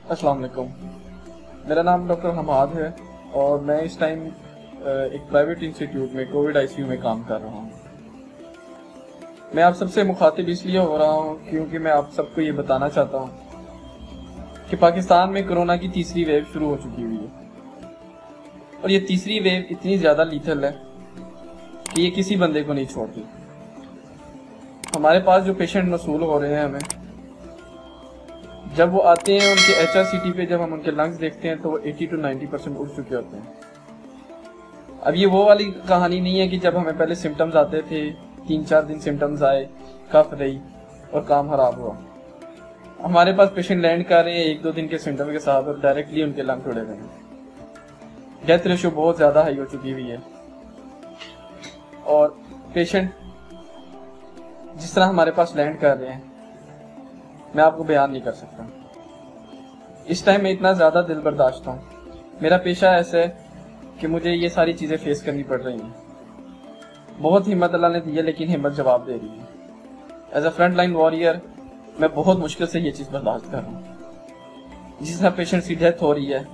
अस्सलाम वालेकुम। मेरा नाम डॉक्टर हमाद है और मैं इस टाइम एक प्राइवेट इंस्टीट्यूट में कोविड आईसीयू में काम कर रहा हूँ। मैं आप सबसे मुखातिब इसलिए हो रहा हूँ क्योंकि मैं आप सबको ये बताना चाहता हूँ कि पाकिस्तान में कोरोना की तीसरी वेव शुरू हो चुकी हुई है और ये तीसरी वेव इतनी ज़्यादा लीथल है कि ये किसी बंदे को नहीं छोड़ती। हमारे पास जो पेशेंट मसूल हो रहे हैं, हमें जब वो आते हैं उनके HRCT पे जब हम उनके लंग्स देखते हैं तो वो 80 to 90% उड़ चुके होते हैं। अब ये वो वाली कहानी नहीं है कि जब हमें पहले सिम्टम्स आते थे, 3-4 दिन सिम्टम्स आए, कफ रही और काम खराब हुआ। हमारे पास पेशेंट लैंड कर रहे हैं 1-2 दिन के सिम्टम के साथ और डायरेक्टली उनके लंग उड़े हुए हैं। डेथ रेशियो बहुत ज़्यादा हाई हो चुकी हुई है और पेशेंट जिस तरह हमारे पास लैंड कर रहे हैं मैं आपको बयान नहीं कर सकता। इस टाइम में इतना ज़्यादा दिल बर्दाश्त हूँ। मेरा पेशा ऐसा है कि मुझे ये सारी चीज़ें फेस करनी पड़ रही हैं। बहुत हिम्मत अल्लाह ने दी है लेकिन हिम्मत जवाब दे रही है। As a front line warrior मैं बहुत मुश्किल से ये चीज़ बर्दाश्त कर रहा हूँ। जिस तरह पेशेंट्स की डेथ हो रही है,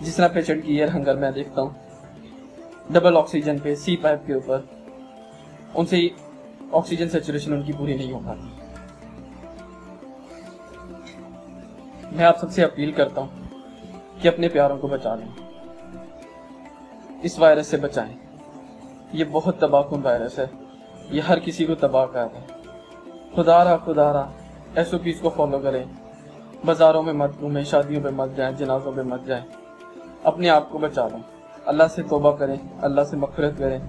जिस तरह पेशेंट की एयर हंगर मैं देखता हूँ, डबल ऑक्सीजन पे सी पाइप के ऊपर, उनसे ऑक्सीजन सैचुरेशन उनकी पूरी नहीं हो पाती। मैं आप सबसे अपील करता हूँ कि अपने प्यारों को बचा लें, इस वायरस से बचाएं। ये बहुत तबाहकुन वायरस है, ये हर किसी को तबाह कर रहा है। खुदारा SOPs को फॉलो करें, बाजारों में मत घूमें, शादियों पे मत जाएं, जनाजों पे मत जाएं। अपने आप को बचा लें, अल्लाह से तौबा करें, अल्लाह से मग़फ़िरत करें,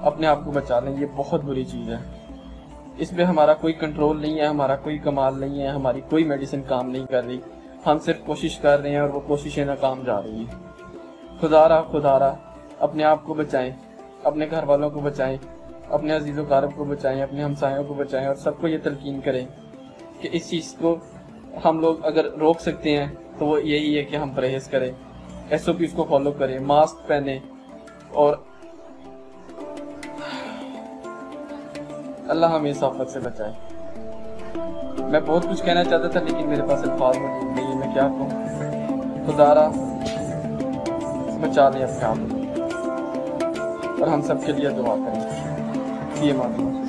अपने आप को बचा लें। ये बहुत बुरी चीज़ है, इस पे हमारा कोई कंट्रोल नहीं है, हमारा कोई कमाल नहीं है, हमारी कोई मेडिसिन काम नहीं कर रही। हम सिर्फ कोशिश कर रहे हैं और वो कोशिशें नाकाम जा रही हैं। खुदारा अपने आप को बचाएं, अपने घर वालों को बचाएं, अपने अजीज़ व क़ारिब को बचाएं, अपने हमसायों को बचाएं और सबको ये तलकीन करें कि इस चीज़ को हम लोग अगर रोक सकते हैं तो वो यही है कि हम परहेज़ करें, SOPs को फॉलो करें, मास्क पहने और अल्लाह हमें इस आफत से बचाए। मैं बहुत कुछ कहना चाहता था लेकिन मेरे पास अल्फाज मौजूद नहीं है, मैं क्या कहूँ। खुदारा बचा लें अपने आप और हम सब के लिए दुआ करें। ये मालूम